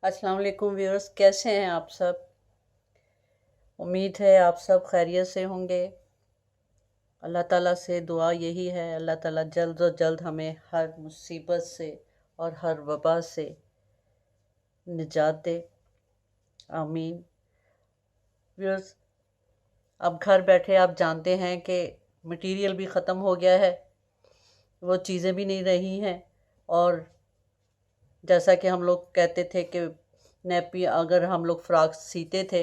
अस्सलाम वालेकुम व्यूअर्स, कैसे हैं आप सब। उम्मीद है आप सब खैरियत से होंगे। अल्लाह ताला से दुआ यही है, अल्लाह ताला जल्द से जल्द हमें हर मुसीबत से और हर वबा से निजात दे। आमीन। व्यूअर्स, अब घर बैठे आप जानते हैं कि मटेरियल भी ख़त्म हो गया है, वो चीज़ें भी नहीं रही हैं। और जैसा कि हम लोग कहते थे कि नेपी अगर हम लोग फ़्रॉक सीते थे,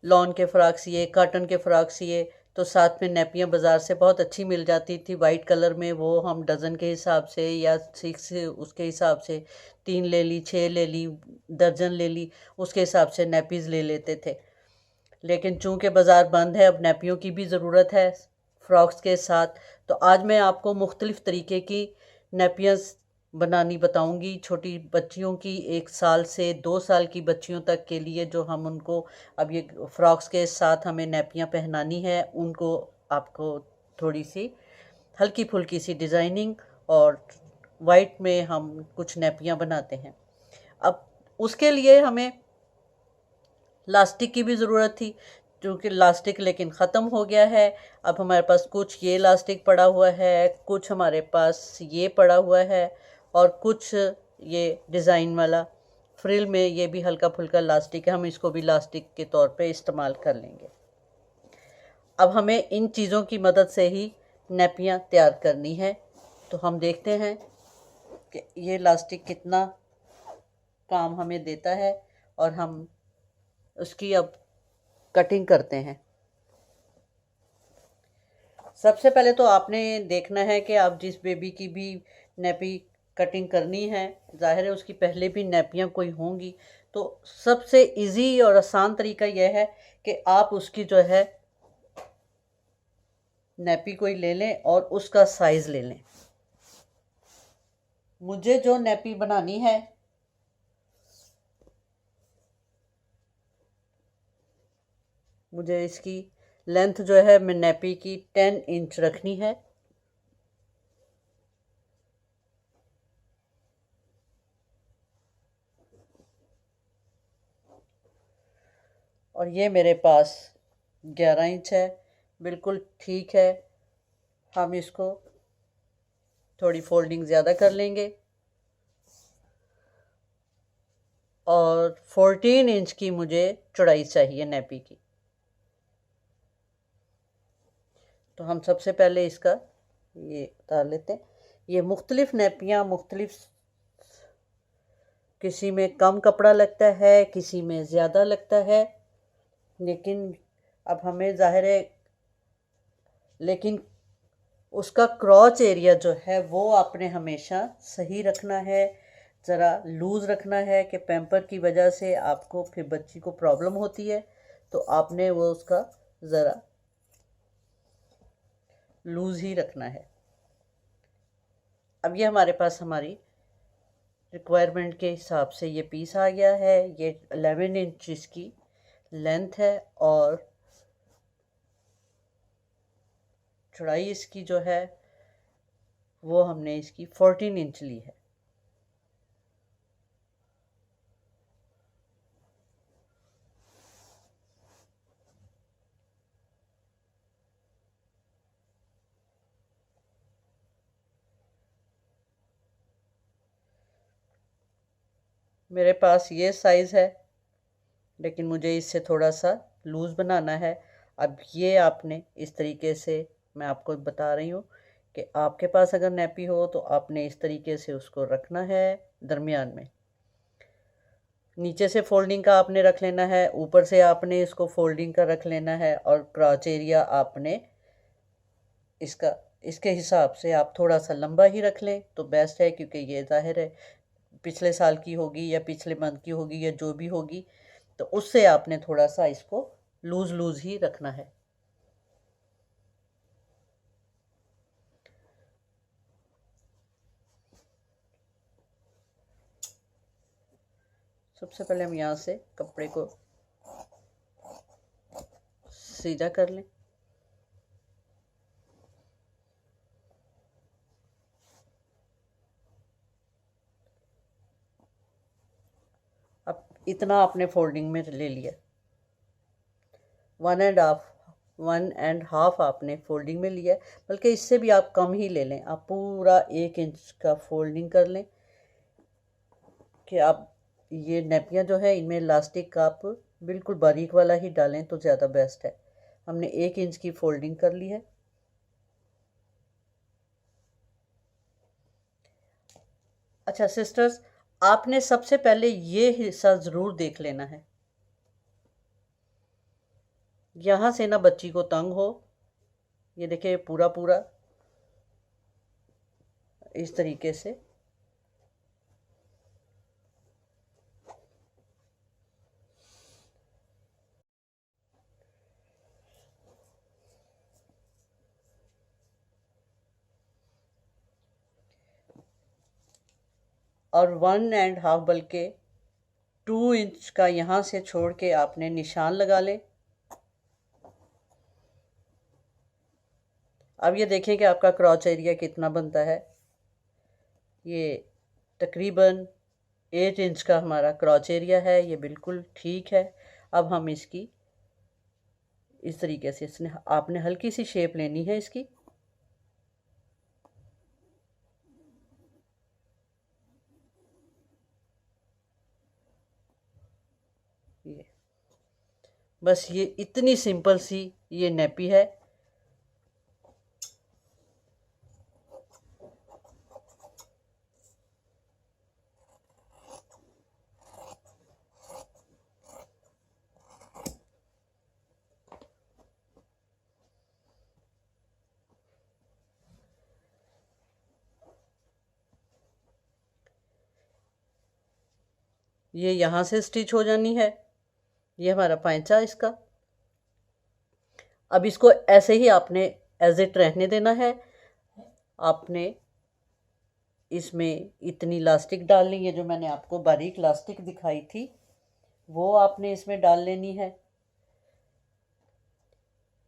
लॉन के फ़्रॉक सिए, कॉटन के फ़्रॉक सिए, तो साथ में नेपियाँ बाज़ार से बहुत अच्छी मिल जाती थी वाइट कलर में। वो हम डज़न के हिसाब से या 6 उसके हिसाब से 3 ले ली, 6 ले ली, दर्जन ले ली, उसके हिसाब से नेपीज़ ले लेते थे। लेकिन चूंकि बाज़ार बंद है, अब नेपियों की भी ज़रूरत है फ़्रॉक्स के साथ। तो आज मैं आपको मुख्तलिफ़ तरीके की नेपियंस बनानी बताऊंगी, छोटी बच्चियों की, 1 साल से 2 साल की बच्चियों तक के लिए, जो हम उनको अब ये फ़्रॉक्स के साथ हमें नेपियां पहनानी है, उनको आपको थोड़ी सी हल्की फुल्की सी डिज़ाइनिंग और वाइट में हम कुछ नेपियां बनाते हैं। अब उसके लिए हमें लास्टिक की भी ज़रूरत थी, क्योंकि लास्टिक लेकिन ख़त्म हो गया है। अब हमारे पास कुछ ये लास्टिक पड़ा हुआ है, कुछ हमारे पास ये पड़ा हुआ है, और कुछ ये डिज़ाइन वाला फ्रिल में ये भी हल्का फुल्का लास्टिक है। हम इसको भी लास्टिक के तौर पे इस्तेमाल कर लेंगे। अब हमें इन चीज़ों की मदद से ही नेपियां तैयार करनी है। तो हम देखते हैं कि ये लास्टिक कितना काम हमें देता है, और हम उसकी अब कटिंग करते हैं। सबसे पहले तो आपने देखना है कि आप जिस बेबी की भी नेपी कटिंग करनी है, जाहिर है उसकी पहले भी नेपियां कोई होंगी। तो सबसे इजी और आसान तरीका यह है कि आप उसकी जो है नेपी कोई ले लें और उसका साइज़ ले लें। मुझे जो नेपी बनानी है, मुझे इसकी लेंथ जो है मैं नेपी की 10 इंच रखनी है। और ये मेरे पास 11 इंच है, बिल्कुल ठीक है। हम इसको थोड़ी फोल्डिंग ज़्यादा कर लेंगे, और 14 इंच की मुझे चौड़ाई चाहिए नेपी की। तो हम सबसे पहले इसका ये उतार लेते हैं। ये मुख्तलिफ नेपियाँ मुख्तलिफ, किसी में कम कपड़ा लगता है, किसी में ज़्यादा लगता है, लेकिन अब हमें ज़ाहिर है, लेकिन उसका क्रॉच एरिया जो है वो आपने हमेशा सही रखना है, ज़रा लूज़ रखना है, कि पैम्पर की वजह से आपको फिर बच्ची को प्रॉब्लम होती है। तो आपने वो उसका ज़रा लूज़ ही रखना है। अब ये हमारे पास हमारी रिक्वायरमेंट के हिसाब से ये पीस आ गया है। ये 11 इंच इसकी लेंथ है, और चौड़ाई इसकी जो है वो हमने इसकी 14 इंच ली है। मेरे पास ये साइज़ है, लेकिन मुझे इससे थोड़ा सा लूज़ बनाना है। अब ये आपने इस तरीके से, मैं आपको बता रही हूँ कि आपके पास अगर नेपी हो तो आपने इस तरीके से उसको रखना है दरमियान में। नीचे से फोल्डिंग का आपने रख लेना है, ऊपर से आपने इसको फोल्डिंग का रख लेना है, और क्रॉच एरिया आपने इसका इसके हिसाब से आप थोड़ा सा लंबा ही रख लें तो बेस्ट है, क्योंकि ये ज़ाहिर है पिछले साल की होगी या पिछले मंथ की होगी या जो भी होगी, तो उससे आपने थोड़ा सा इसको लूज़ लूज़ ही रखना है। सबसे पहले हम यहाँ से कपड़े को सीधा कर लें। इतना आपने फोल्डिंग में ले लिया, 1.5 आपने फोल्डिंग में लिया है, बल्कि इससे भी आप कम ही ले लें। आप पूरा 1 इंच का फोल्डिंग कर लें कि आप ये नेपियाँ जो है इनमें इलास्टिक आप बिल्कुल बारीक वाला ही डालें तो ज़्यादा बेस्ट है। हमने 1 इंच की फोल्डिंग कर ली है। अच्छा सिस्टर्स, आपने सबसे पहले ये हिस्सा ज़रूर देख लेना है, यहाँ से ना बच्ची को तंग हो। ये देखिए पूरा पूरा इस तरीके से। और 1.5 बल्कि 2 इंच का यहाँ से छोड़ के आपने निशान लगा ले। अब ये देखें कि आपका क्रॉच एरिया कितना बनता है। ये तकरीबन 8 इंच का हमारा क्रॉच एरिया है, ये बिल्कुल ठीक है। अब हम इसकी इस तरीके से इसने आपने हल्की सी शेप लेनी है इसकी। ये बस ये इतनी सिंपल सी ये नेपी है। ये यहाँ से स्टिच हो जानी है। ये हमारा पैंचा इसका। अब इसको ऐसे ही आपने एज इट रहने देना है। आपने इसमें इतनी लास्टिक डालनी है, जो मैंने आपको बारीक लास्टिक दिखाई थी वो आपने इसमें डाल लेनी है।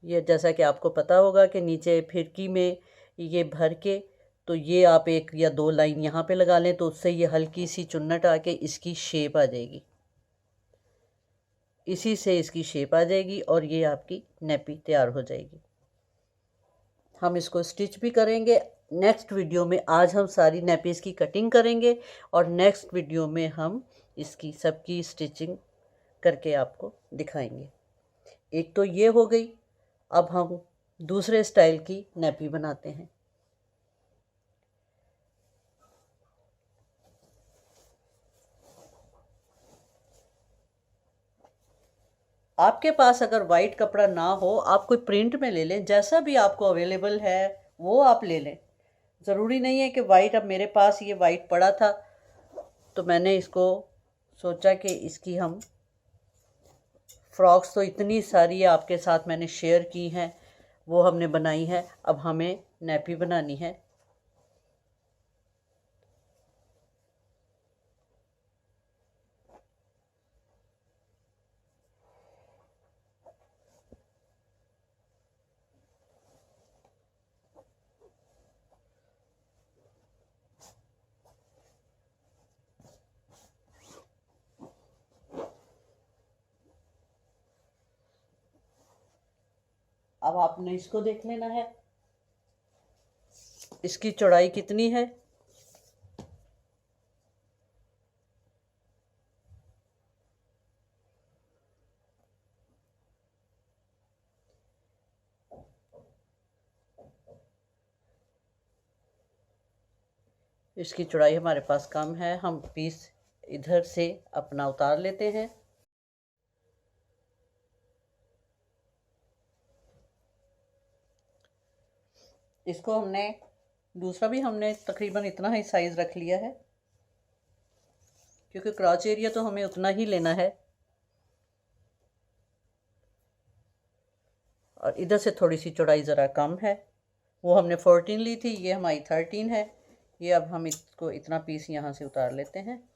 ये जैसा कि आपको पता होगा कि नीचे फिरकी में ये भर के तो ये आप 1 या 2 लाइन यहाँ पे लगा लें तो उससे ये हल्की सी चुन्नट आके इसकी शेप आ जाएगी। इसी से इसकी शेप आ जाएगी और ये आपकी नेपी तैयार हो जाएगी। हम इसको स्टिच भी करेंगे नेक्स्ट वीडियो में। आज हम सारी नेपीज़ की कटिंग करेंगे और नेक्स्ट वीडियो में हम इसकी सबकी स्टिचिंग करके आपको दिखाएंगे। एक तो ये हो गई। अब हम दूसरे स्टाइल की नेपी बनाते हैं। आपके पास अगर वाइट कपड़ा ना हो, आप कोई प्रिंट में ले लें, जैसा भी आपको अवेलेबल है वो आप ले लें। ज़रूरी नहीं है कि वाइट, अब मेरे पास ये वाइट पड़ा था तो मैंने इसको सोचा कि इसकी हम फ्रॉक्स तो इतनी सारी आपके साथ मैंने शेयर की हैं, वो हमने बनाई है। अब हमें नेपी बनानी है। अब आपने इसको देख लेना है, इसकी चौड़ाई कितनी है। इसकी चौड़ाई हमारे पास कम है, हम पीस इधर से अपना उतार लेते हैं। इसको हमने दूसरा भी हमने तकरीबन इतना ही साइज़ रख लिया है, क्योंकि क्रॉच एरिया तो हमें उतना ही लेना है। और इधर से थोड़ी सी चौड़ाई ज़रा कम है, वो हमने 14 ली थी, ये हमारी 13 है। ये अब हम इसको इतना पीस यहाँ से उतार लेते हैं।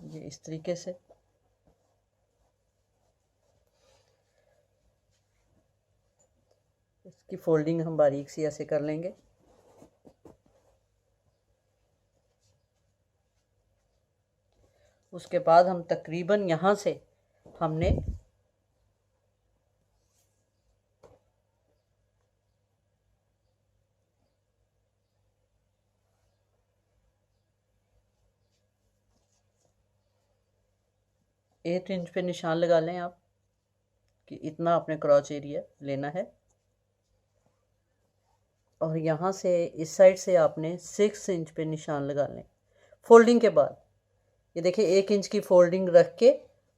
ये इस तरीके से। इसकी फोल्डिंग हम बारीक सी ऐसे कर लेंगे। उसके बाद हम तकरीबन यहाँ से हमने एक इंच पे निशान लगा लें आप कि इतना आपने क्रॉच एरिया लेना है। और यहाँ से इस साइड से आपने 6 इंच पे निशान लगा लें फोल्डिंग के बाद। ये देखिए 1 इंच की फोल्डिंग रख के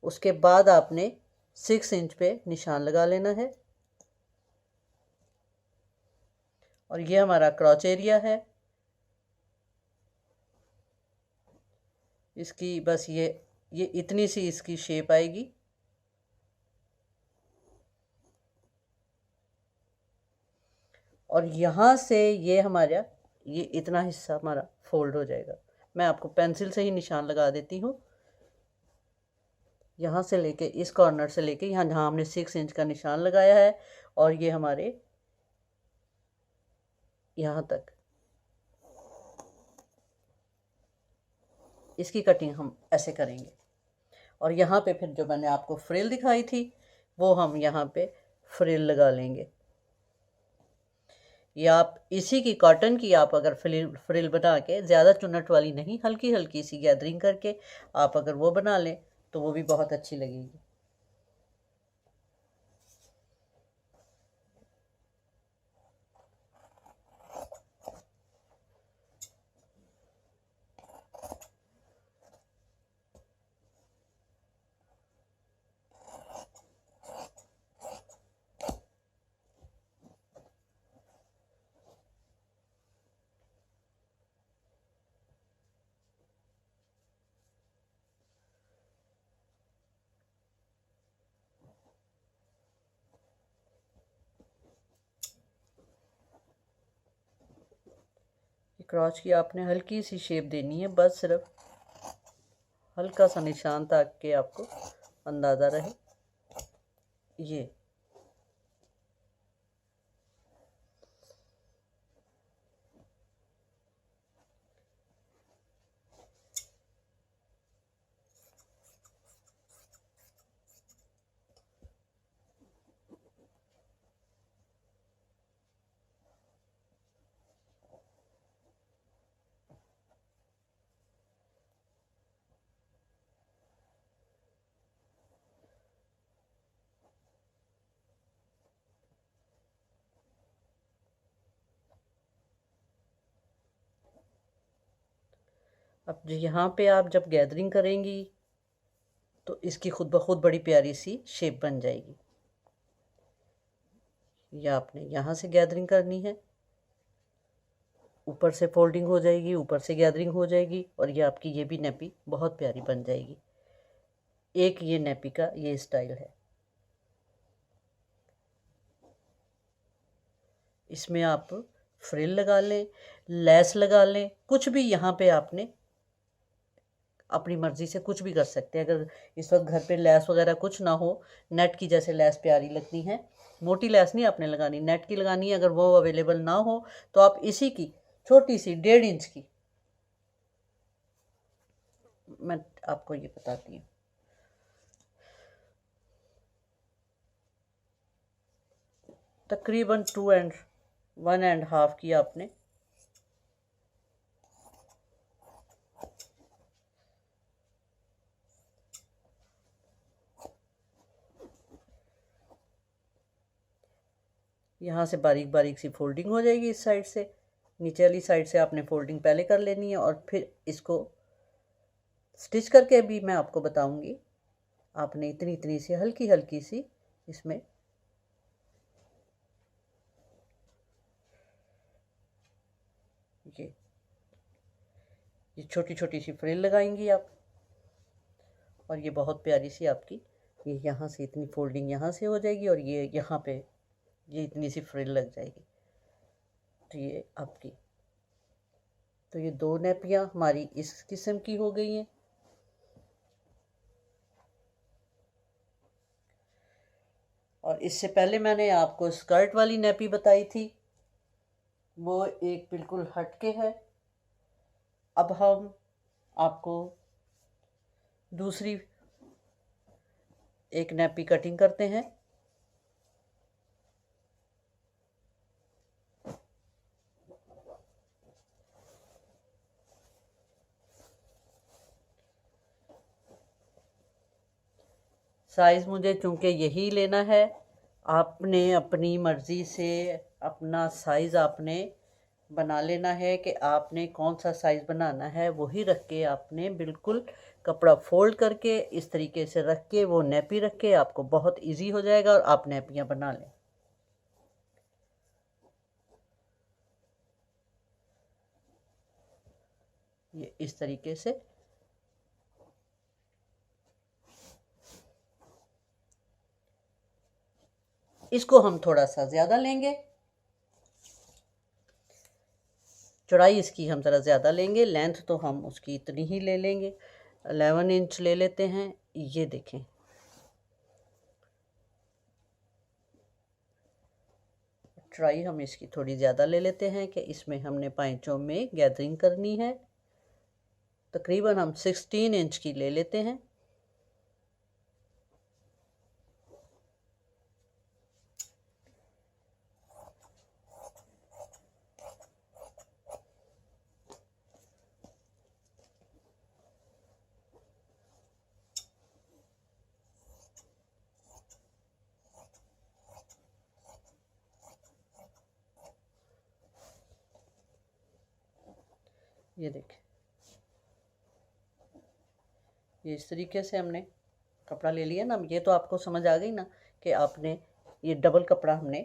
उसके बाद आपने 6 इंच पे निशान लगा लेना है। और ये हमारा क्रॉच एरिया है। इसकी बस ये इतनी सी इसकी शेप आएगी। और यहाँ से ये हमारा ये इतना हिस्सा हमारा फोल्ड हो जाएगा। मैं आपको पेंसिल से ही निशान लगा देती हूँ। यहाँ से लेके इस कॉर्नर से लेके यहाँ जहाँ हमने 6 इंच का निशान लगाया है और ये हमारे यहाँ तक इसकी कटिंग हम ऐसे करेंगे। और यहाँ पे फिर जो मैंने आपको फ्रिल दिखाई थी वो हम यहाँ पे फ्रिल लगा लेंगे। ये आप इसी की कॉटन की आप अगर फ्रिल बना के ज़्यादा चुन्नट वाली नहीं, हल्की हल्की सी गैदरिंग करके आप अगर वो बना लें तो वो भी बहुत अच्छी लगेगी। क्रॉच की आपने हल्की सी शेप देनी है, बस सिर्फ हल्का सा निशान ताकि आपको अंदाज़ा रहे। ये अब यहाँ पे आप जब गैदरिंग करेंगी तो इसकी खुद ब खुद बड़ी प्यारी सी शेप बन जाएगी। या आपने यहाँ से गैदरिंग करनी है, ऊपर से फोल्डिंग हो जाएगी, ऊपर से गैदरिंग हो जाएगी और ये आपकी ये भी नेपी बहुत प्यारी बन जाएगी। एक ये नेपी का ये स्टाइल है। इसमें आप फ्रिल लगा लें, लेस लगा लें, कुछ भी यहाँ पे आपने अपनी मर्ज़ी से कुछ भी कर सकते हैं। अगर इस वक्त घर पे लेस वगैरह कुछ ना हो, नेट की जैसे लेस प्यारी लगती हैं, मोटी लेस नहीं आपने लगानी, नेट की लगानी है। अगर वो अवेलेबल ना हो तो आप इसी की छोटी सी 1.5 इंच की मैं आपको ये बताती हूँ। तकरीबन 2 एंड 1.5 की आपने यहाँ से बारीक बारीक सी फोल्डिंग हो जाएगी। इस साइड से नीचे वाली साइड से आपने फोल्डिंग पहले कर लेनी है और फिर इसको स्टिच करके भी मैं आपको बताऊंगी। आपने इतनी इतनी सी हल्की हल्की सी इसमें ये छोटी छोटी सी फ्रिल लगाएंगी आप। और ये बहुत प्यारी सी आपकी ये यहाँ से इतनी फोल्डिंग यहाँ से हो जाएगी और ये यहाँ पे ये इतनी सी फ्रिल लग जाएगी। तो ये आपकी तो ये 2 नेपियाँ हमारी इस किस्म की हो गई हैं। इससे पहले मैंने आपको स्कर्ट वाली नैपी बताई थी, वो एक बिल्कुल हटके है। अब हम आपको दूसरी एक नैपी कटिंग करते हैं। साइज़ मुझे चूँकि यही लेना है, आपने अपनी मर्ज़ी से अपना साइज़ आपने बना लेना है कि आपने कौन सा साइज़ बनाना है, वही रख के आपने बिल्कुल कपड़ा फोल्ड करके इस तरीके से रख के वो नैपी रख के आपको बहुत इजी हो जाएगा और आप नैपियाँ बना लें। ये इस तरीके से इसको हम थोड़ा सा ज़्यादा लेंगे, चौड़ाई इसकी हम ज़रा ज़्यादा लेंगे, लेंथ तो हम उसकी इतनी ही ले लेंगे, 11 इंच ले लेते हैं। ये देखें, चौड़ाई हम इसकी थोड़ी ज़्यादा ले लेते हैं कि इसमें हमने पैंचों में गैदरिंग करनी है। तकरीबन हम 16 इंच की ले लेते हैं। ये देखें, ये इस तरीके से हमने कपड़ा ले लिया ना। ये तो आपको समझ आ गई ना कि आपने ये डबल कपड़ा हमने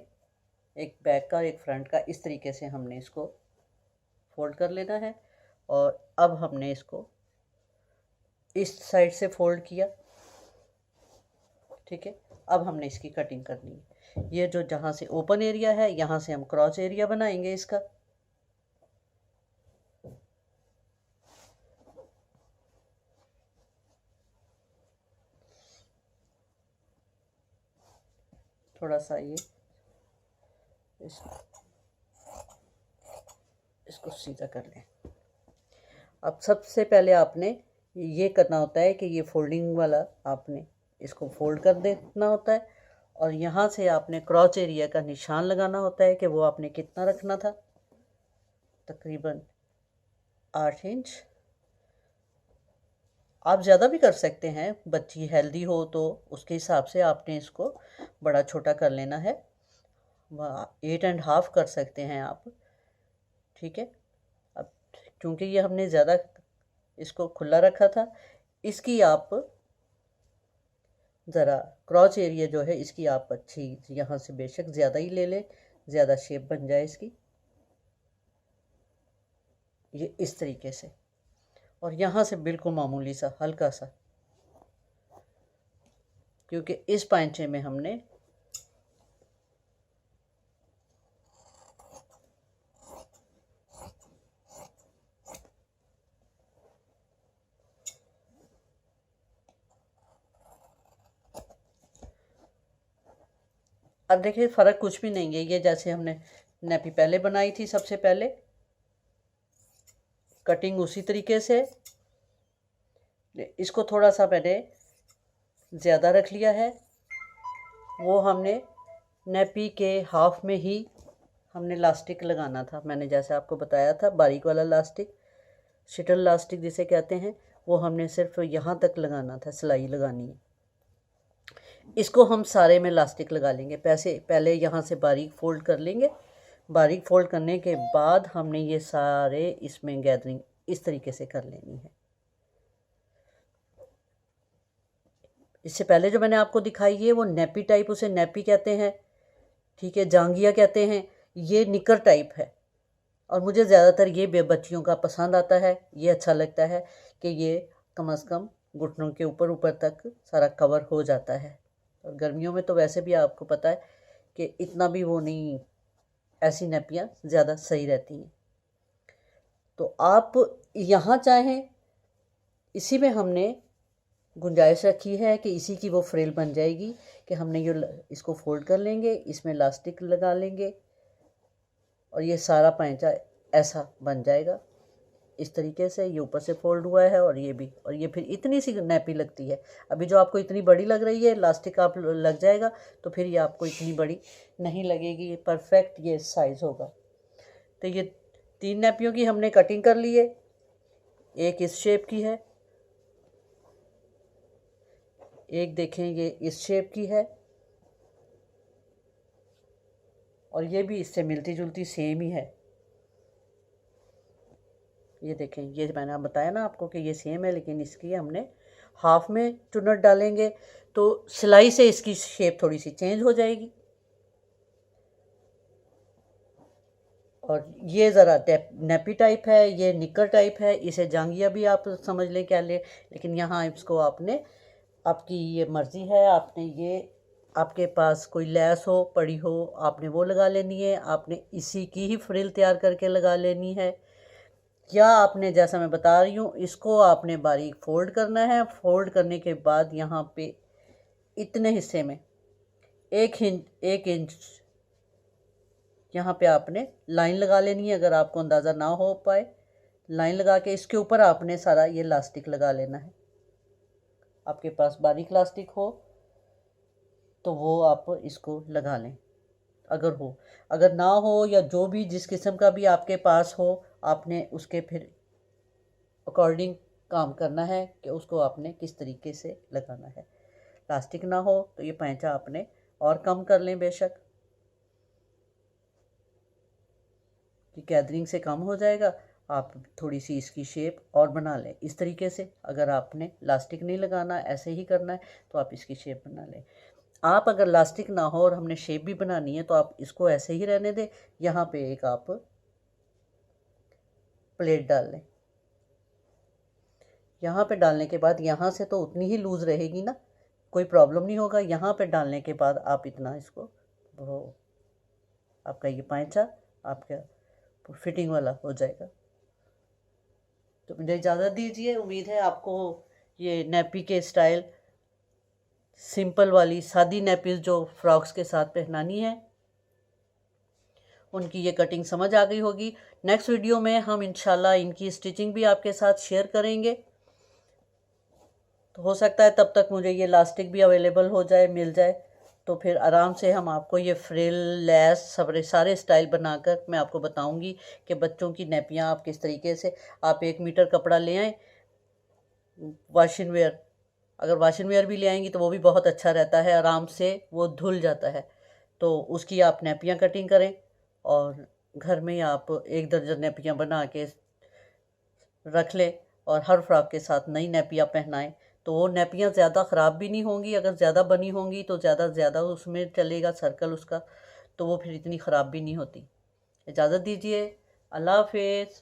एक बैक का एक फ्रंट का इस तरीके से हमने इसको फोल्ड कर लेना है। और अब हमने इसको इस साइड से फोल्ड किया, ठीक है। अब हमने इसकी कटिंग करनी है। ये जो जहाँ से ओपन एरिया है यहाँ से हम क्रॉच एरिया बनाएंगे इसका। थोड़ा सा ये इसको सीधा कर लें। अब सबसे पहले आपने ये करना होता है कि ये फोल्डिंग वाला आपने इसको फोल्ड कर देना होता है और यहाँ से आपने क्रॉच एरिया का निशान लगाना होता है कि वो आपने कितना रखना था, तकरीबन 8 इंच। आप ज़्यादा भी कर सकते हैं, बच्ची हेल्दी हो तो उसके हिसाब से आपने इसको बड़ा छोटा कर लेना है। 8.5 कर सकते हैं आप, ठीक है। अब क्योंकि ये हमने ज़्यादा इसको खुला रखा था, इसकी आप ज़रा क्रॉच एरिया जो है इसकी आप अच्छी यहाँ से बेशक ज़्यादा ही ले लें, ज़्यादा शेप बन जाए इसकी। ये इस तरीके से, और यहाँ से बिल्कुल मामूली सा हल्का सा, क्योंकि इस पैंचे में हमने अब देखिए फ़र्क कुछ भी नहीं है। ये जैसे हमने नैपी पहले बनाई थी, सबसे पहले कटिंग उसी तरीके से, इसको थोड़ा सा मैंने ज़्यादा रख लिया है। वो हमने नैपी के हाफ में ही हमने लास्टिक लगाना था। मैंने जैसे आपको बताया था, बारीक वाला लास्टिक, शटल लास्टिक जिसे कहते हैं, वो हमने सिर्फ यहाँ तक लगाना था, सिलाई लगानी है। इसको हम सारे में लास्टिक लगा लेंगे। पहले यहाँ से बारीक फोल्ड कर लेंगे। बारीक फोल्ड करने के बाद हमने ये सारे इसमें गैदरिंग इस तरीके से कर लेनी है। इससे पहले जो मैंने आपको दिखाई है वो नैपी टाइप, उसे नैपी कहते हैं, ठीक है, जांगिया कहते हैं। ये निकर टाइप है और मुझे ज़्यादातर ये बच्चियों का पसंद आता है। ये अच्छा लगता है कि ये कम से कम घुटनों के ऊपर ऊपर तक सारा कवर हो जाता है। और गर्मियों में तो वैसे भी आपको पता है कि इतना भी वो नहीं, ऐसी नैपियाँ ज़्यादा सही रहती हैं। तो आप यहाँ चाहें, इसी में हमने गुंजाइश रखी है कि इसी की वो फ्रिल बन जाएगी कि हमने ये इसको फोल्ड कर लेंगे, इसमें इलास्टिक लगा लेंगे और ये सारा पैंचा ऐसा बन जाएगा। इस तरीके से ये ऊपर से फोल्ड हुआ है और ये भी, और ये फिर इतनी सी नैपी लगती है। अभी जो आपको इतनी बड़ी लग रही है, इलास्टिक आप लग जाएगा तो फिर ये आपको इतनी बड़ी नहीं लगेगी, ये परफेक्ट ये साइज़ होगा। तो ये 3 नैपियों की हमने कटिंग कर ली है। एक इस शेप की है, एक देखें ये इस शेप की है, और ये भी इससे मिलती जुलती सेम ही है। ये देखें, ये मैंने बताया ना आपको कि ये सेम है, लेकिन इसकी हमने हाफ में चुन्नट डालेंगे तो सिलाई से इसकी शेप थोड़ी सी चेंज हो जाएगी। और ये ज़रा नेपी टाइप है, ये निकर टाइप है, इसे जांघिया भी आप समझ लें क्या ले, लेकिन यहाँ इसको आपने, आपकी ये मर्ज़ी है, आपने ये, आपके पास कोई लैस हो पड़ी हो आपने वो लगा लेनी है, आपने इसी की ही फ्रिल तैयार करके लगा लेनी है, या आपने जैसा मैं बता रही हूँ इसको आपने बारीक फोल्ड करना है। फोल्ड करने के बाद यहाँ पे इतने हिस्से में 1 इंच यहाँ पे आपने लाइन लगा लेनी है। अगर आपको अंदाज़ा ना हो पाए, लाइन लगा के इसके ऊपर आपने सारा ये इलास्टिक लगा लेना है। आपके पास बारीक इलास्टिक हो तो वो आप इसको लगा लें, अगर ना हो, या जो भी जिस किस्म का भी आपके पास हो, आपने उसके फिर अकॉर्डिंग काम करना है कि उसको आपने किस तरीके से लगाना है। प्लास्टिक ना हो तो ये पैंचा आपने और कम कर लें बेशक, कि गैदरिंग से कम हो जाएगा। आप थोड़ी सी इसकी शेप और बना लें इस तरीके से। अगर आपने लास्टिक नहीं लगाना, ऐसे ही करना है, तो आप इसकी शेप बना लें। आप अगर लास्टिक ना हो और हमने शेप भी बनानी है तो आप इसको ऐसे ही रहने दें। यहाँ पे एक आप प्लेट डाल लें। यहाँ पे डालने के बाद यहाँ से तो उतनी ही लूज़ रहेगी ना, कोई प्रॉब्लम नहीं होगा। यहाँ पे डालने के बाद आप इतना इसको, वो आपका ये पैंचा आपका फिटिंग वाला हो जाएगा। तो मुझे इजाज़त दीजिए। उम्मीद है आपको ये नैपी के स्टाइल, सिंपल वाली सादी नैपीज़ जो फ्रॉक्स के साथ पहनानी है, उनकी ये कटिंग समझ आ गई होगी। नेक्स्ट वीडियो में हम इंशाल्लाह इनकी स्टिचिंग भी आपके साथ शेयर करेंगे। तो हो सकता है तब तक मुझे ये इलास्टिक भी अवेलेबल हो जाए, मिल जाए, तो फिर आराम से हम आपको ये फ्रिल, लैस, सारे स्टाइल बनाकर मैं आपको बताऊंगी कि बच्चों की नैपियाँ आप किस तरीके से, आप 1 मीटर कपड़ा ले आएँ, वाशिंग वेयर, अगर वाशिंग वेयर भी ले आएंगी तो वो भी बहुत अच्छा रहता है, आराम से वो धुल जाता है। तो उसकी आप नैपियाँ कटिंग करें और घर में आप 1 दर्जन नैपियाँ बना के रख लें और हर फ्रॉक के साथ नई नैपियाँ पहनाएं। तो वो नैपियाँ ज़्यादा ख़राब भी नहीं होंगी, अगर ज़्यादा बनी होंगी तो ज़्यादा उसमें चलेगा सर्कल उसका, तो वो फिर इतनी ख़राब भी नहीं होती। इजाज़त दीजिए, अल्लाह हाफिज़।